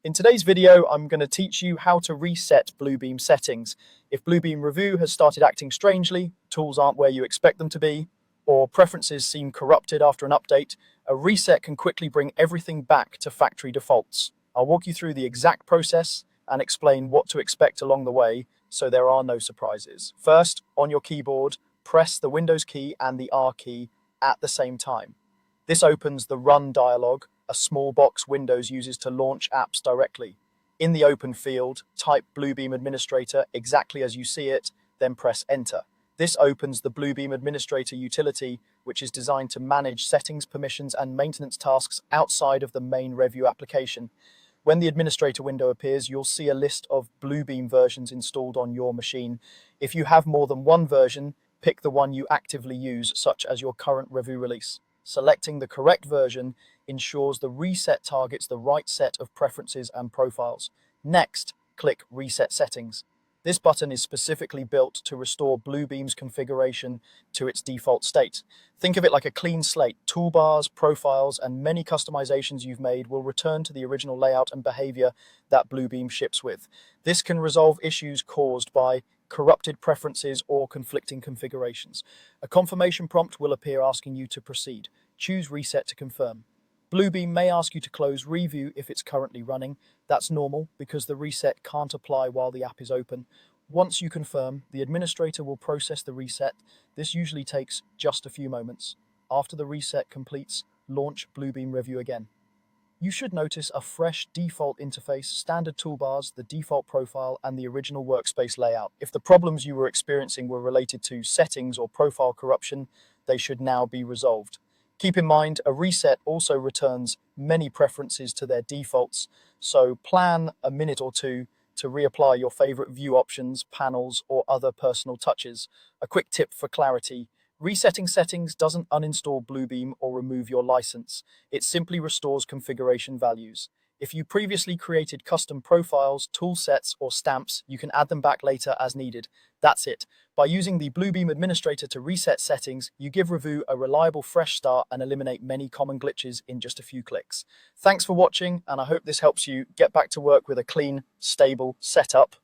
In today's video, I'm going to teach you how to reset Bluebeam settings. If Bluebeam Revu has started acting strangely, tools aren't where you expect them to be, or preferences seem corrupted after an update, a reset can quickly bring everything back to factory defaults. I'll walk you through the exact process and explain what to expect along the way so there are no surprises. First, on your keyboard, press the Windows key and the R key at the same time. This opens the Run dialog, a small box Windows uses to launch apps directly. In the open field, type Bluebeam Administrator exactly as you see it, then press Enter. This opens the Bluebeam Administrator utility, which is designed to manage settings, permissions, and maintenance tasks outside of the main Revu application. When the administrator window appears, you'll see a list of Bluebeam versions installed on your machine. If you have more than one version, pick the one you actively use, such as your current Revu release. Selecting the correct version ensures the reset targets the right set of preferences and profiles. Next, click Reset Settings. This button is specifically built to restore Bluebeam's configuration to its default state. Think of it like a clean slate. Toolbars, profiles, and many customizations you've made will return to the original layout and behavior that Bluebeam ships with. This can resolve issues caused by corrupted preferences or conflicting configurations. A confirmation prompt will appear asking you to proceed. Choose Reset to confirm. Bluebeam may ask you to close Revu if it's currently running. That's normal because the reset can't apply while the app is open. Once you confirm, the administrator will process the reset. This usually takes just a few moments. After the reset completes, launch Bluebeam Revu again. You should notice a fresh default interface, standard toolbars, the default profile, and the original workspace layout. If the problems you were experiencing were related to settings or profile corruption, they should now be resolved. Keep in mind, a reset also returns many preferences to their defaults, so plan a minute or two to reapply your favorite view options, panels, or other personal touches. A quick tip for clarity: resetting settings doesn't uninstall Bluebeam or remove your license. It simply restores configuration values. If you previously created custom profiles, tool sets, or stamps, you can add them back later as needed. That's it. By using the Bluebeam Administrator to reset settings, you give Revu a reliable fresh start and eliminate many common glitches in just a few clicks. Thanks for watching, and I hope this helps you get back to work with a clean, stable setup.